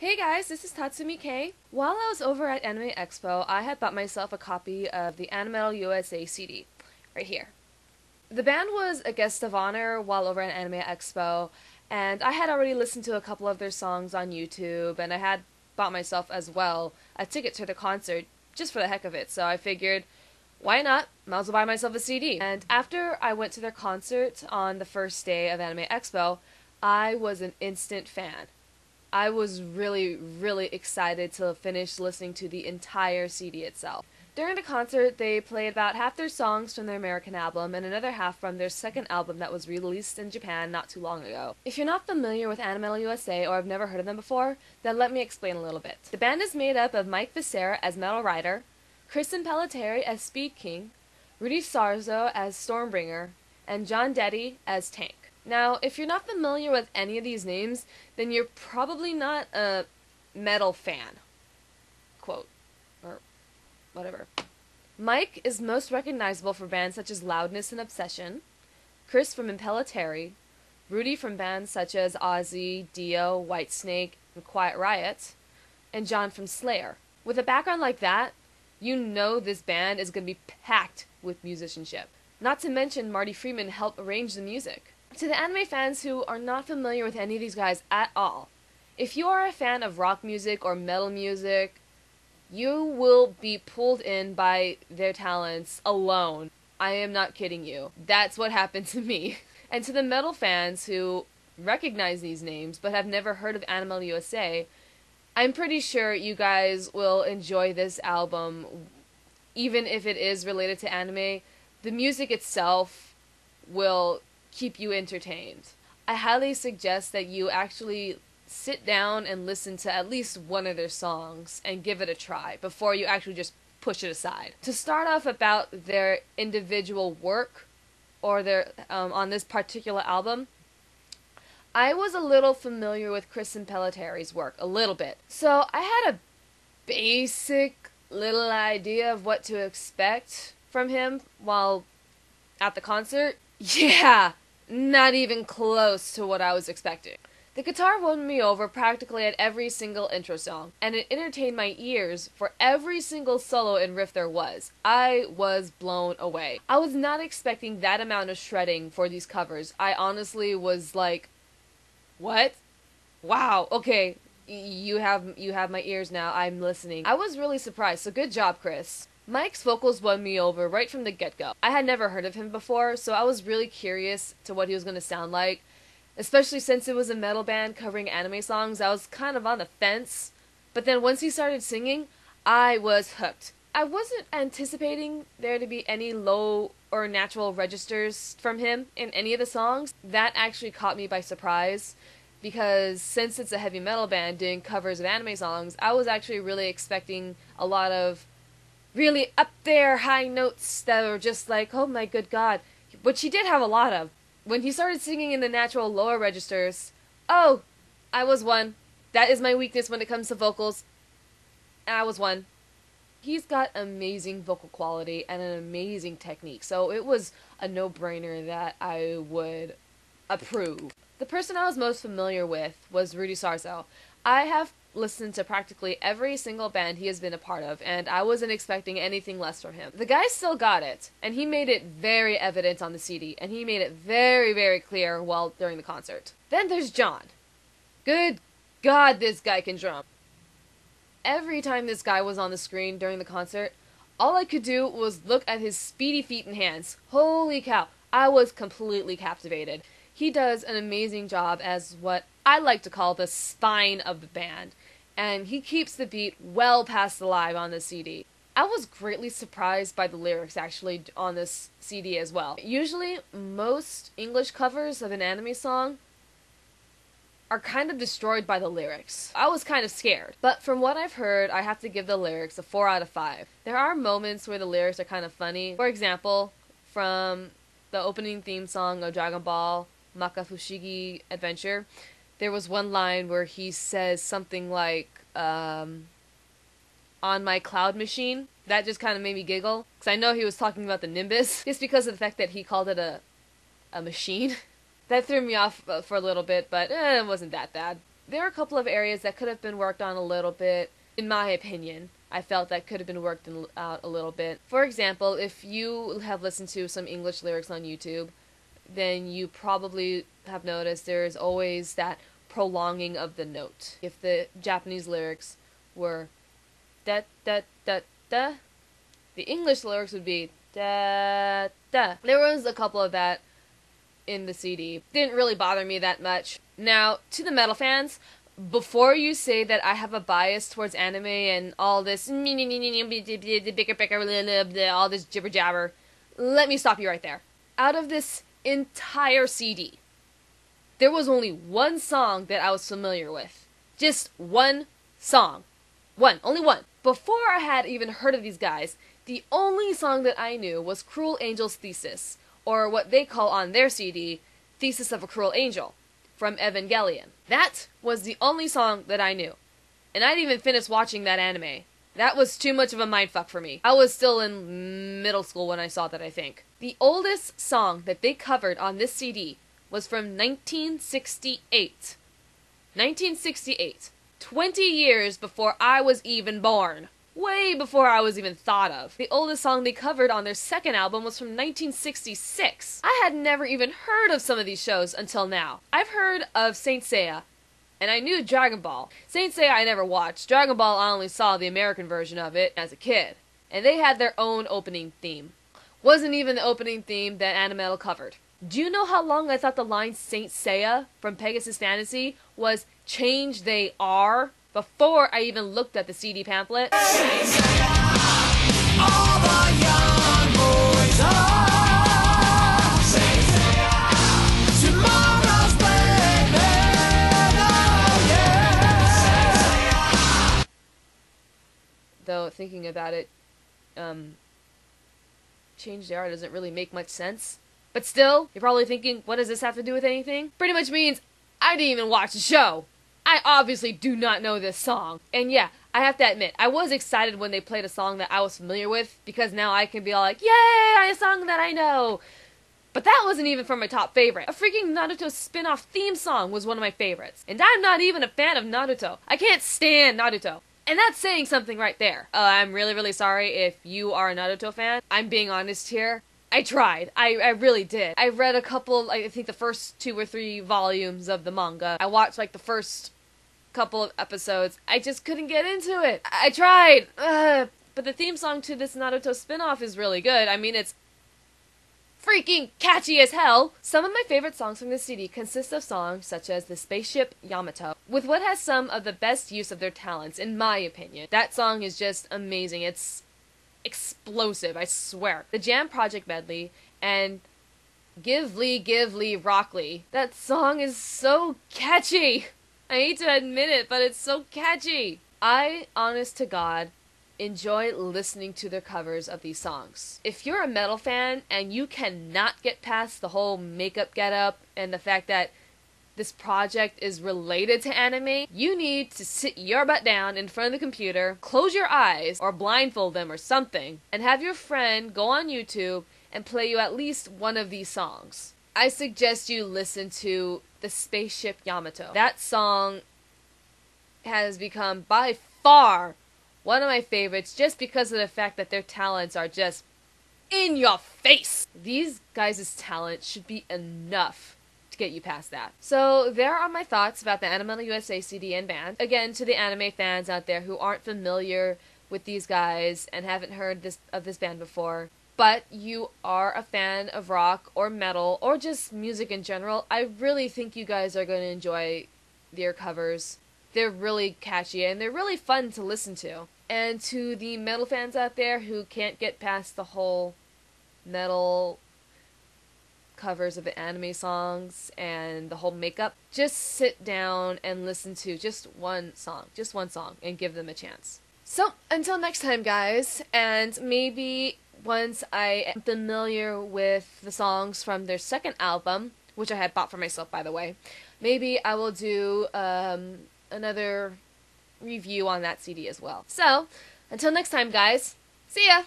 Hey guys, this is Tatsumi K. While I was over at Anime Expo, I had bought myself a copy of the Animetal USA CD, right here. The band was a guest of honor while over at Anime Expo, and I had already listened to a couple of their songs on YouTube, and I had bought myself as well a ticket to the concert just for the heck of it, so I figured, why not? Might as well buy myself a CD. And after I went to their concert on the first day of Anime Expo, I was an instant fan. I was really excited to finish listening to the entire CD itself. During the concert, they played about half their songs from their American album and another half from their second album that was released in Japan not too long ago. If you're not familiar with Animetal USA or have never heard of them before, then let me explain a little bit. The band is made up of Mike Becerra as Metal Rider, Kristen Pelletieri as Speed King, Rudy Sarzo as Stormbringer, and John Deddy as Tank. Now, if you're not familiar with any of these names, then you're probably not a metal fan. Quote. Or whatever. Mike is most recognizable for bands such as Loudness and Obsession, Chris from Impellitteri, Rudy from bands such as Ozzy, Dio, Whitesnake, and Quiet Riot, and John from Slayer. With a background like that, you know this band is going to be packed with musicianship. Not to mention Marty Friedman helped arrange the music. To the anime fans who are not familiar with any of these guys at all, if you are a fan of rock music or metal music, you will be pulled in by their talents alone. I am not kidding you. That's what happened to me. And to the metal fans who recognize these names but have never heard of Animetal USA, I'm pretty sure you guys will enjoy this album, even if it is related to anime. The music itself will keep you entertained. I highly suggest that you actually sit down and listen to at least one of their songs and give it a try before you actually just push it aside. To start off about their individual work or their on this particular album, I was a little familiar with Kristen Pelletteri's work, a little bit. So I had a basic little idea of what to expect from him while at the concert. Yeah, not even close to what I was expecting. The guitar won me over practically at every single intro song, and it entertained my ears for every single solo and riff there was. I was blown away. I was not expecting that amount of shredding for these covers. I honestly was like, what? Wow, okay, you have my ears now, I'm listening. I was really surprised, so good job, Chris. Mike's vocals won me over right from the get-go. I had never heard of him before, so I was really curious to what he was going to sound like. Especially since it was a metal band covering anime songs, I was kind of on the fence. But then once he started singing, I was hooked. I wasn't anticipating there to be any low or natural registers from him in any of the songs. That actually caught me by surprise, because since it's a heavy metal band doing covers of anime songs, I was actually really expecting a lot of really up there high notes that were just like, oh my good god, which he did have a lot of. When he started singing in the natural lower registers, oh, I was one. That is my weakness when it comes to vocals. And I was one. He's got amazing vocal quality and an amazing technique, so it was a no-brainer that I would approve. The person I was most familiar with was Rudy Sarzo. I have listened to practically every single band he has been a part of, and I wasn't expecting anything less from him. The guy still got it, and he made it very evident on the CD, and he made it very clear while during the concert. Then there's John. Good God, this guy can drum. Every time this guy was on the screen during the concert, all I could do was look at his speedy feet and hands. Holy cow, I was completely captivated. He does an amazing job as what I like to call the spine of the band, and he keeps the beat well past the live on the CD. I was greatly surprised by the lyrics actually on this CD as well. Usually, most English covers of an anime song are kind of destroyed by the lyrics. I was kind of scared, but from what I've heard, I have to give the lyrics a 4 out of 5. There are moments where the lyrics are kind of funny. For example, from the opening theme song of Dragon Ball Makafushigi Adventure, there was one line where he says something like, on my cloud machine. That just kind of made me giggle, because I know he was talking about the Nimbus, just because of the fact that he called it a machine. That threw me off for a little bit, but it wasn't that bad. there are a couple of areas that could have been worked on a little bit, in my opinion. I felt that could have been worked out a little bit. For example, if you have listened to some English lyrics on YouTube, then you probably have noticed there's always that prolonging of the note. If the Japanese lyrics were da da da da, the English lyrics would be da da. There was a couple of that in the CD. Didn't really bother me that much. Now, to the metal fans, before you say that I have a bias towards anime and all this all this jibber jabber, let me stop you right there. Out of this entire CD, there was only one song that I was familiar with. Just one song. Only one. Before I had even heard of these guys, the only song that I knew was Cruel Angel's Thesis, or what they call on their CD, Thesis of a Cruel Angel, from Evangelion. That was the only song that I knew. And I didn't even finish watching that anime. That was too much of a mindfuck for me. I was still in middle school when I saw that, I think. The oldest song that they covered on this CD was from 1968. 1968. 20 years before I was even born. Way before I was even thought of. The oldest song they covered on their second album was from 1966. I had never even heard of some of these shows until now. I've heard of Saint Seiya, and I knew Dragon Ball. Saint Seiya I never watched. Dragon Ball I only saw the American version of it as a kid. And they had their own opening theme. Wasn't even the opening theme that Animetal covered. Do you know how long I thought the line Saint Seiya from Pegasus Fantasy was Change They Are? Before I even looked at the CD pamphlet. Saint Seiya, all the young boys are. Saint Seiya, tomorrow's playmen, oh yeah. Saint Seiya. Though, thinking about it, Change They Are doesn't really make much sense. But still, you're probably thinking, what does this have to do with anything? Pretty much means I didn't even watch the show. I obviously do not know this song. And yeah, I have to admit, I was excited when they played a song that I was familiar with, because now I can be all like, yay, a song that I know. But that wasn't even from my top favorite. A freaking Naruto spin-off theme song was one of my favorites. And I'm not even a fan of Naruto. I can't stand Naruto. And that's saying something right there. I'm really, really sorry if you are a Naruto fan. I'm being honest here. I tried. I really did. I read a couple, I think the first 2 or 3 volumes of the manga. I watched like the first couple of episodes. I just couldn't get into it. I tried. But the theme song to this Naruto spin-off is really good. I mean, it's freaking catchy as hell. Some of my favorite songs from this CD consist of songs such as The Spaceship Yamato, with what has some of the best use of their talents, in my opinion. That song is just amazing. It's explosive, I swear. The Jam Project medley and Give Lee, Rock Lee. That song is so catchy. I hate to admit it, but it's so catchy. I, honest to God, enjoy listening to their covers of these songs. If you're a metal fan and you cannot get past the whole makeup getup and the fact that this project is related to anime, you need to sit your butt down in front of the computer, close your eyes, or blindfold them or something, and have your friend go on YouTube and play you at least one of these songs. I suggest you listen to The Spaceship Yamato. That song has become by far one of my favorites just because of the fact that their talents are just in your face. These guys' talent should be enough to get you past that. So there are my thoughts about the Animetal USA CD and band. Again, to the anime fans out there who aren't familiar with these guys and haven't heard of this band before, but you are a fan of rock or metal or just music in general, I really think you guys are going to enjoy their covers. They're really catchy and they're really fun to listen to. And to the metal fans out there who can't get past the whole metal covers of the anime songs and the whole makeup, just sit down and listen to just one song, and give them a chance. So, until next time, guys, and maybe once I am familiar with the songs from their second album, which I had bought for myself, by the way, maybe I will do another review on that CD as well. So, until next time, guys, see ya!